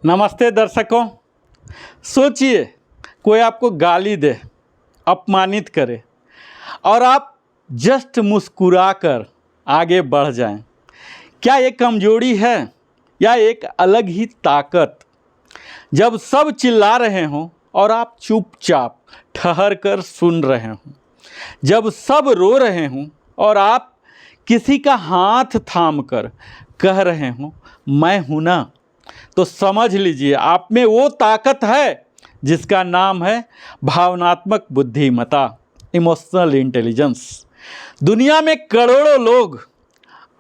नमस्ते दर्शकों। सोचिए कोई आपको गाली दे, अपमानित करे और आप जस्ट मुस्कुराकर आगे बढ़ जाएं। क्या ये कमजोरी है या एक अलग ही ताकत? जब सब चिल्ला रहे हों और आप चुपचाप ठहर कर सुन रहे हों, जब सब रो रहे हों और आप किसी का हाथ थाम कर कह रहे हों मैं हूं ना, तो समझ लीजिए आप में वो ताकत है जिसका नाम है भावनात्मक बुद्धिमत्ता, इमोशनल इंटेलिजेंस। दुनिया में करोड़ों लोग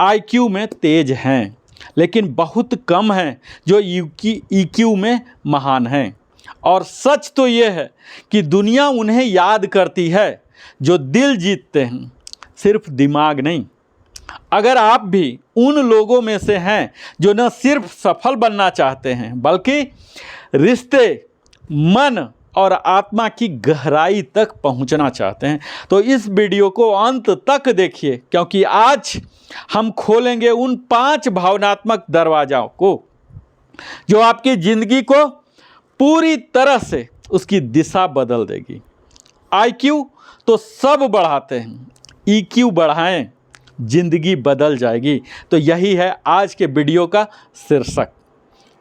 आईक्यू में तेज हैं, लेकिन बहुत कम हैं जो ईक्यू में महान हैं। और सच तो ये है कि दुनिया उन्हें याद करती है जो दिल जीतते हैं, सिर्फ दिमाग नहीं। अगर आप भी उन लोगों में से हैं जो न सिर्फ सफल बनना चाहते हैं बल्कि रिश्ते, मन और आत्मा की गहराई तक पहुंचना चाहते हैं, तो इस वीडियो को अंत तक देखिए, क्योंकि आज हम खोलेंगे उन 5 भावनात्मक दरवाज़ों को जो आपकी ज़िंदगी को पूरी तरह से उसकी दिशा बदल देगी। आईक्यू तो सब बढ़ाते हैं, ईक्यू बढ़ाएं, जिंदगी बदल जाएगी। तो यही है आज के वीडियो का शीर्षक।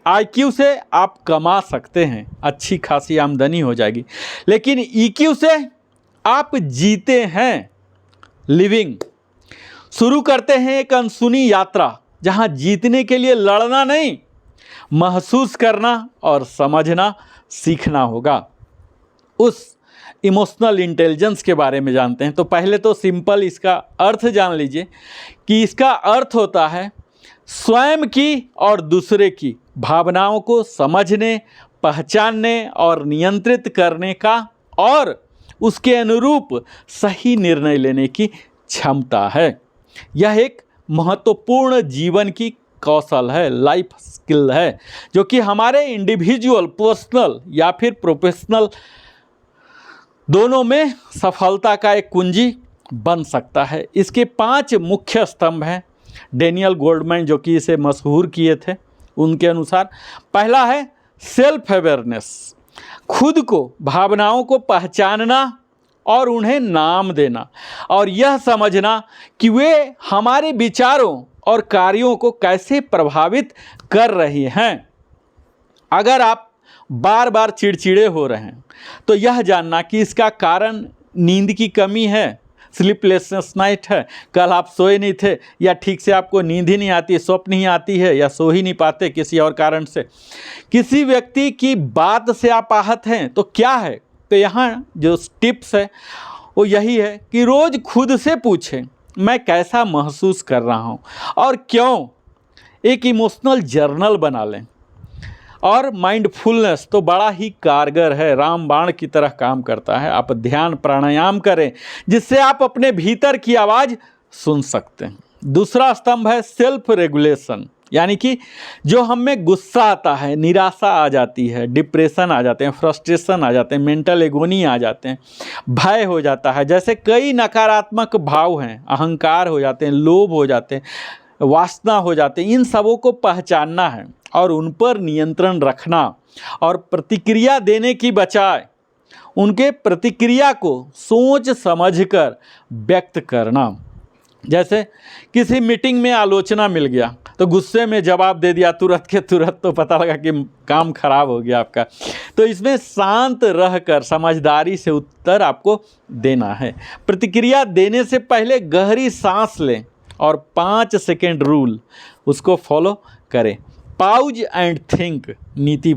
आईक्यू से आप कमा सकते हैं, अच्छी खासी आमदनी हो जाएगी, लेकिन ईक्यू से आप जीते हैं, लिविंग। शुरू करते हैं एक अनसुनी यात्रा जहां जीतने के लिए लड़ना नहीं, महसूस करना और समझना सीखना होगा। उस इमोशनल इंटेलिजेंस के बारे में जानते हैं। तो पहले तो सिंपल इसका अर्थ जान लीजिए कि इसका अर्थ होता है स्वयं की और दूसरे की भावनाओं को समझने, पहचानने और नियंत्रित करने का और उसके अनुरूप सही निर्णय लेने की क्षमता है। यह एक महत्वपूर्ण जीवन की कौशल है, लाइफ स्किल है, जो कि हमारे इंडिविजुअल, पर्सनल या फिर प्रोफेशनल दोनों में सफलता का एक कुंजी बन सकता है। इसके 5 मुख्य स्तंभ हैं। डेनियल गोल्डमैन जो कि इसे मशहूर किए थे, उनके अनुसार पहला है सेल्फ अवेयरनेस, खुद को, भावनाओं को पहचानना और उन्हें नाम देना और यह समझना कि वे हमारे विचारों और कार्यों को कैसे प्रभावित कर रही हैं। अगर आप बार बार चिड़चिड़े हो रहे हैं तो यह जानना कि इसका कारण नींद की कमी है, स्लीपलेसनेस नाइट है, कल आप सोए नहीं थे, या ठीक से आपको नींद ही नहीं आती, स्वप्न ही आती है, या सो ही नहीं पाते किसी और कारण से, किसी व्यक्ति की बात से आप आहत हैं, तो क्या है? तो यहाँ जो टिप्स है वो यही है कि रोज़ खुद से पूछें मैं कैसा महसूस कर रहा हूँ और क्यों। एक इमोशनल जर्नल बना लें। और माइंडफुलनेस तो बड़ा ही कारगर है, रामबाण की तरह काम करता है। आप ध्यान प्राणायाम करें जिससे आप अपने भीतर की आवाज़ सुन सकते हैं। दूसरा स्तंभ है सेल्फ रेगुलेशन, यानी कि जो हम में गुस्सा आता है, निराशा आ जाती है, डिप्रेशन आ जाते हैं, फ्रस्ट्रेशन आ जाते हैं, मेंटल एगोनी आ जाते हैं, भय हो जाता है, जैसे कई नकारात्मक भाव हैं, अहंकार हो जाते हैं, लोभ हो जाते हैं, वासना हो जाते हैं, इन सबों को पहचानना है और उन पर नियंत्रण रखना और प्रतिक्रिया देने की बजाय उनके प्रतिक्रिया को सोच समझकर व्यक्त करना। जैसे किसी मीटिंग में आलोचना मिल गया तो गुस्से में जवाब दे दिया तुरंत के तुरंत, तो पता लगा कि काम खराब हो गया आपका। तो इसमें शांत रहकर समझदारी से उत्तर आपको देना है। प्रतिक्रिया देने से पहले गहरी सांस लें और 5 सेकेंड रूल उसको फॉलो करें। पाउज एंड थिंक नीति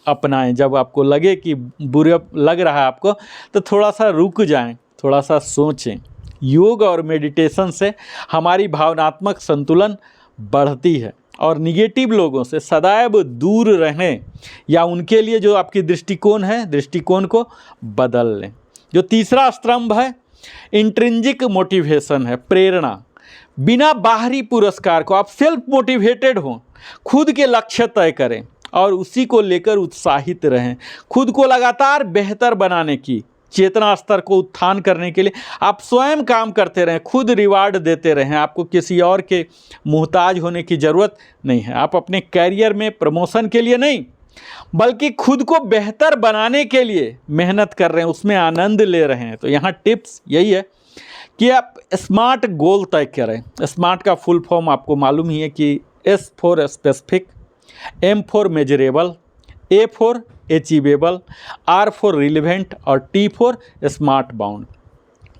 अपनाएं। जब आपको लगे कि बुरा लग रहा है आपको, तो थोड़ा सा रुक जाएं, थोड़ा सा सोचें। योग और मेडिटेशन से हमारी भावनात्मक संतुलन बढ़ती है और निगेटिव लोगों से सदैव दूर रहने या उनके लिए जो आपकी दृष्टिकोण है, दृष्टिकोण को बदल लें। जो तीसरा स्तंभ है इंट्रिंसिक मोटिवेशन है, प्रेरणा। बिना बाहरी पुरस्कार को आप सेल्फ मोटिवेटेड हों, खुद के लक्ष्य तय करें और उसी को लेकर उत्साहित रहें। खुद को लगातार बेहतर बनाने की चेतना स्तर को उत्थान करने के लिए आप स्वयं काम करते रहें, खुद रिवार्ड देते रहें। आपको किसी और के मोहताज होने की ज़रूरत नहीं है। आप अपने कैरियर में प्रमोशन के लिए नहीं, बल्कि खुद को बेहतर बनाने के लिए मेहनत कर रहे हैं, उसमें आनंद ले रहे हैं। तो यहाँ टिप्स यही है कि आप स्मार्ट गोल तय करें। स्मार्ट का फुल फॉर्म आपको मालूम ही है कि S for specific, M for measurable, A for achievable, R for relevant और T फॉर स्मार्ट बाउंड।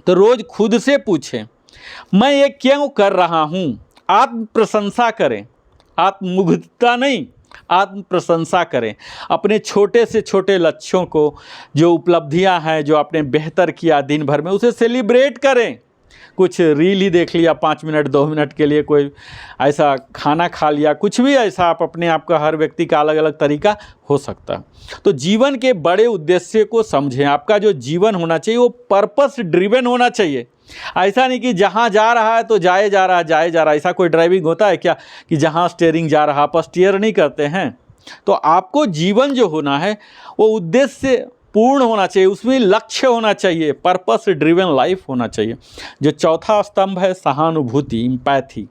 तो रोज़ खुद से पूछें, मैं ये क्यों कर रहा हूँ। आत्म प्रशंसा करें, आत्ममुग्धता नहीं, आत्म प्रशंसा करें। अपने छोटे से छोटे लक्ष्यों को, जो उपलब्धियां हैं, जो आपने बेहतर किया दिन भर में, उसे सेलिब्रेट करें। कुछ रील ही देख लिया 5 मिनट 2 मिनट के लिए, कोई ऐसा खाना खा लिया, कुछ भी ऐसा। आप अपने आप का, हर व्यक्ति का अलग अलग तरीका हो सकता है। तो जीवन के बड़े उद्देश्य को समझें। आपका जो जीवन होना चाहिए वो पर्पस ड्रिवन होना चाहिए। ऐसा नहीं कि जहाँ जा रहा है तो जाए जा रहा। ऐसा कोई ड्राइविंग होता है क्या कि जहाँ स्टीयरिंग जा रहा, आप स्टीयर नहीं करते हैं। तो आपको जीवन जो होना है वो उद्देश्य पूर्ण होना चाहिए, उसमें लक्ष्य होना चाहिए, पर्पस ड्रिवन लाइफ होना चाहिए। जो चौथा स्तंभ है सहानुभूति, एम्पैथी।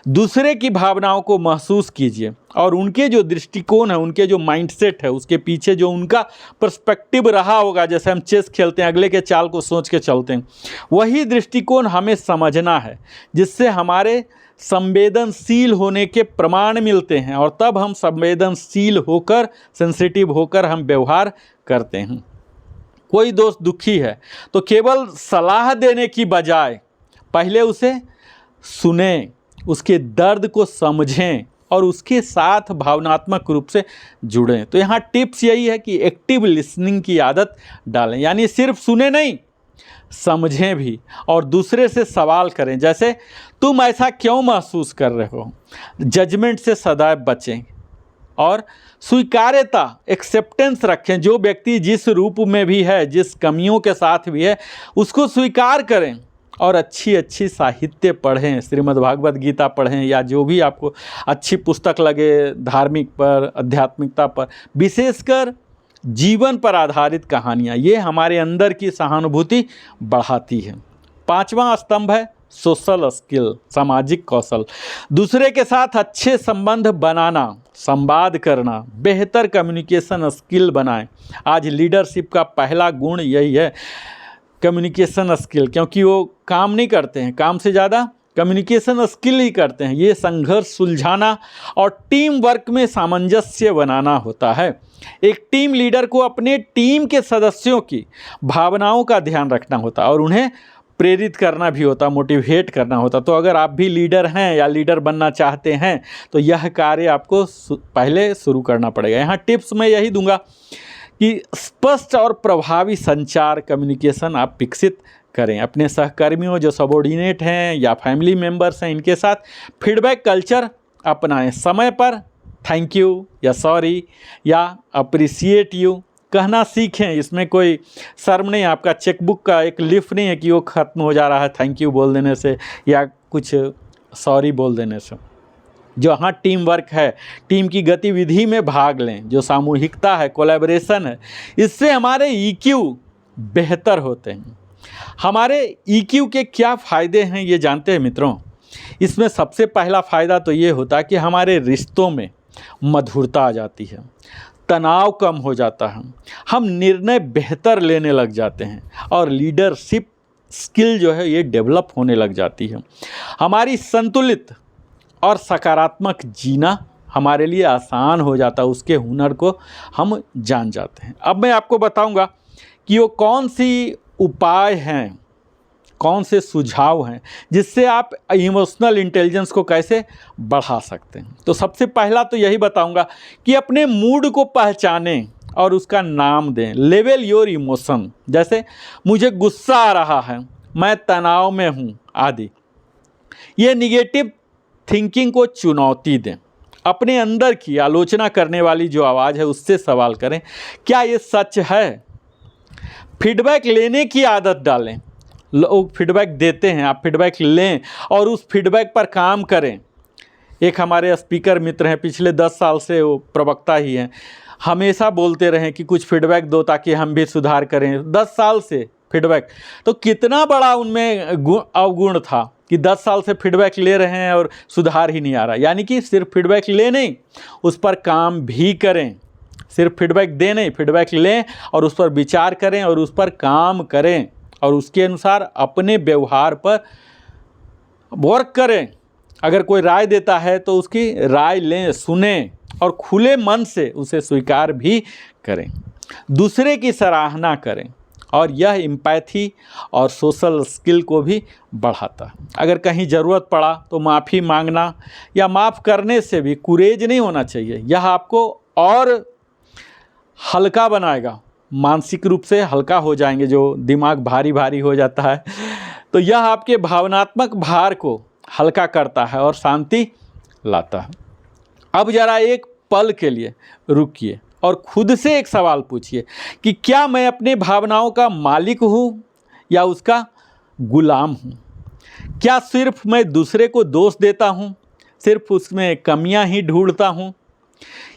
दूसरे की भावनाओं को महसूस कीजिए और उनके जो दृष्टिकोण है, उनके जो माइंडसेट है, उसके पीछे जो उनका पर्सपेक्टिव रहा होगा, जैसे हम चेस खेलते हैं, अगले के चाल को सोच के चलते हैं, वही दृष्टिकोण हमें समझना है, जिससे हमारे संवेदनशील होने के प्रमाण मिलते हैं और तब हम संवेदनशील होकर, सेंसिटिव होकर हम व्यवहार करते हैं। कोई दोस्त दुखी है तो केवल सलाह देने की बजाय पहले उसे सुनें, उसके दर्द को समझें और उसके साथ भावनात्मक रूप से जुड़ें। तो यहाँ टिप्स यही है कि एक्टिव लिसनिंग की आदत डालें, यानी सिर्फ सुने नहीं, समझें भी और दूसरे से सवाल करें। जैसे, तुम ऐसा क्यों महसूस कर रहे हो। जजमेंट से सदैव बचें और स्वीकार्यता, एक्सेप्टेंस रखें। जो व्यक्ति जिस रूप में भी है, जिस कमियों के साथ भी है, उसको स्वीकार करें और अच्छी अच्छी साहित्य पढ़ें, श्रीमद् भागवत गीता पढ़ें या जो भी आपको अच्छी पुस्तक लगे, धार्मिक पर, आध्यात्मिकता पर, विशेषकर जीवन पर आधारित कहानियाँ, ये हमारे अंदर की सहानुभूति बढ़ाती है। पांचवा स्तंभ है सोशल स्किल, सामाजिक कौशल। दूसरे के साथ अच्छे संबंध बनाना, संवाद करना, बेहतर कम्युनिकेशन स्किल बनाएं। आज लीडरशिप का पहला गुण यही है, कम्युनिकेशन स्किल, क्योंकि वो काम नहीं करते हैं, काम से ज़्यादा कम्युनिकेशन स्किल ही करते हैं। ये संघर्ष सुलझाना और टीम वर्क में सामंजस्य बनाना होता है। एक टीम लीडर को अपने टीम के सदस्यों की भावनाओं का ध्यान रखना होता है और उन्हें प्रेरित करना भी होता, मोटिवेट करना होता। तो अगर आप भी लीडर हैं या लीडर बनना चाहते हैं तो यह कार्य आपको पहले शुरू करना पड़ेगा। यहाँ टिप्स मैं यही दूंगा कि स्पष्ट और प्रभावी संचार, कम्युनिकेशन आप विकसित करें। अपने सहकर्मियों, जो सबॉर्डिनेट हैं या फैमिली मेम्बर्स हैं, इनके साथ फीडबैक कल्चर अपनाएं। समय पर थैंक यू या सॉरी या अप्रिशिएट यू कहना सीखें। इसमें कोई शर्म नहीं। आपका चेकबुक का एक लीफ नहीं है कि वो ख़त्म हो जा रहा है थैंक यू बोल देने से या कुछ सॉरी बोल देने से। जो हाँ टीम वर्क है, टीम की गतिविधि में भाग लें। जो सामूहिकता है, कोलैबोरेशन है, इससे हमारे EQ बेहतर होते हैं। हमारे EQ के क्या फ़ायदे हैं ये जानते हैं मित्रों? इसमें सबसे पहला फ़ायदा तो ये होता है कि हमारे रिश्तों में मधुरता आ जाती है, तनाव कम हो जाता है, हम निर्णय बेहतर लेने लग जाते हैं और लीडरशिप स्किल जो है ये डेवलप होने लग जाती है। हमारी संतुलित और सकारात्मक जीना हमारे लिए आसान हो जाता है, उसके हुनर को हम जान जाते हैं। अब मैं आपको बताऊंगा कि वो कौन सी उपाय हैं, कौन से सुझाव हैं जिससे आप इमोशनल इंटेलिजेंस को कैसे बढ़ा सकते हैं। तो सबसे पहला तो यही बताऊंगा कि अपने मूड को पहचानें और उसका नाम दें। लेवल योर इमोशन, जैसे मुझे गुस्सा आ रहा है, मैं तनाव में हूँ आदि। ये निगेटिव थिंकिंग को चुनौती दें। अपने अंदर की आलोचना करने वाली जो आवाज़ है उससे सवाल करें, क्या ये सच है? फीडबैक लेने की आदत डालें। लोग फीडबैक देते हैं, आप फीडबैक लें और उस फीडबैक पर काम करें। एक हमारे स्पीकर मित्र हैं, पिछले 10 साल से वो प्रवक्ता ही हैं, हमेशा बोलते रहें कि कुछ फीडबैक दो ताकि हम भी सुधार करें। 10 साल से फीडबैक, तो कितना बड़ा उनमें अवगुण था कि 10 साल से फीडबैक ले रहे हैं और सुधार ही नहीं आ रहा। यानी कि सिर्फ फीडबैक ले नहीं, उस पर काम भी करें। सिर्फ फीडबैक दे नहीं, फीडबैक लें और उस पर विचार करें और उस पर काम करें और उसके अनुसार अपने व्यवहार पर वर्क करें। अगर कोई राय देता है तो उसकी राय लें, सुनें और खुले मन से उसे स्वीकार भी करें। दूसरे की सराहना करें और यह एम्पैथी और सोशल स्किल को भी बढ़ाता है। अगर कहीं ज़रूरत पड़ा तो माफ़ी मांगना या माफ़ करने से भी कुरेज नहीं होना चाहिए। यह आपको और हल्का बनाएगा, मानसिक रूप से हल्का हो जाएंगे, जो दिमाग भारी भारी हो जाता है। तो यह आपके भावनात्मक भार को हल्का करता है और शांति लाता है। अब ज़रा एक पल के लिए रुकिए और खुद से एक सवाल पूछिए कि क्या मैं अपने भावनाओं का मालिक हूँ या उसका गुलाम हूँ? क्या सिर्फ मैं दूसरे को दोष देता हूँ, सिर्फ उसमें कमियाँ ही ढूंढता हूँ,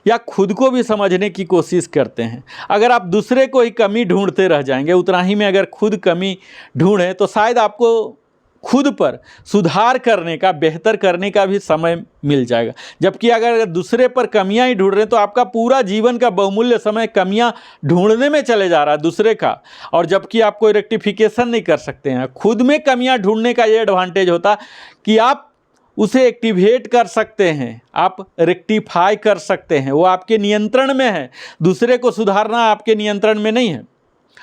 या खुद को भी समझने की कोशिश करते हैं? अगर आप दूसरे को ही कमी ढूंढते रह जाएंगे, उतना ही में अगर खुद कमी ढूंढें तो शायद आपको खुद पर सुधार करने का, बेहतर करने का भी समय मिल जाएगा। जबकि अगर दूसरे पर कमियां ही ढूंढ रहे हैं तो आपका पूरा जीवन का बहुमूल्य समय कमियां ढूंढने में चले जा रहा है दूसरे का, और जबकि आप कोई रेक्टिफिकेशन नहीं कर सकते हैं। खुद में कमियां ढूंढने का ये एडवांटेज होता कि आप उसे एक्टिवेट कर सकते हैं, आप रेक्टिफाई कर सकते हैं, वो आपके नियंत्रण में है। दूसरे को सुधारना आपके नियंत्रण में नहीं है।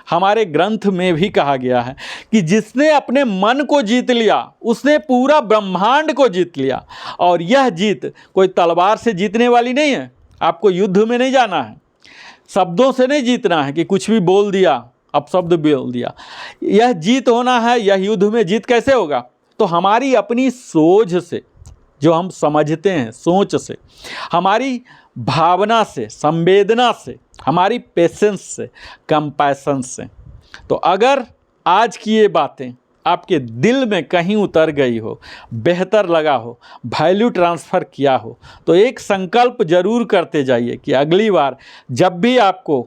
हमारे ग्रंथ में भी कहा गया है कि जिसने अपने मन को जीत लिया उसने पूरा ब्रह्मांड को जीत लिया। और यह जीत कोई तलवार से जीतने वाली नहीं है। आपको युद्ध में नहीं जाना है, शब्दों से नहीं जीतना है कि कुछ भी बोल दिया, अपशब्द बोल दिया। यह जीत होना है। यह युद्ध में जीत कैसे होगा? तो हमारी अपनी सोच से, जो हम समझते हैं, सोच से, हमारी भावना से, संवेदना से, हमारी पेशेंस से, कंपैशन से। तो अगर आज की ये बातें आपके दिल में कहीं उतर गई हो, बेहतर लगा हो, वैल्यू ट्रांसफ़र किया हो, तो एक संकल्प जरूर करते जाइए कि अगली बार जब भी आपको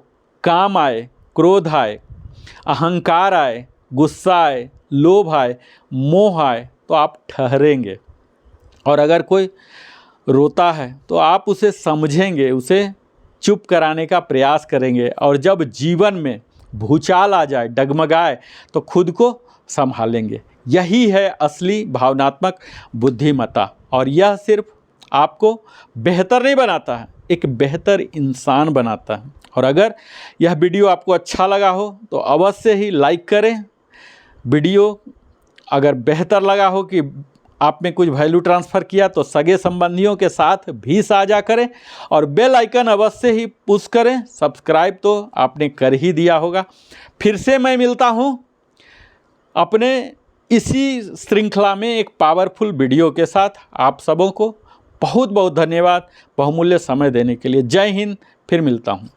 काम आए, क्रोध आए, अहंकार आए, गुस्सा आए, लोभ आए, मोह आए, तो आप ठहरेंगे। और अगर कोई रोता है तो आप उसे समझेंगे, उसे चुप कराने का प्रयास करेंगे। और जब जीवन में भूचाल आ जाए, डगमगाए, तो खुद को संभालेंगे। यही है असली भावनात्मक बुद्धिमत्ता। और यह सिर्फ आपको बेहतर नहीं बनाता है, एक बेहतर इंसान बनाता है। और अगर यह वीडियो आपको अच्छा लगा हो तो अवश्य ही लाइक करें। वीडियो अगर बेहतर लगा हो कि आप में कुछ वैल्यू ट्रांसफ़र किया तो सगे संबंधियों के साथ भी साझा करें और बेल आइकन अवश्य ही पुश करें। सब्सक्राइब तो आपने कर ही दिया होगा। फिर से मैं मिलता हूं अपने इसी श्रृंखला में एक पावरफुल वीडियो के साथ। आप सबों को बहुत बहुत धन्यवाद बहुमूल्य समय देने के लिए। जय हिंद। फिर मिलता हूं।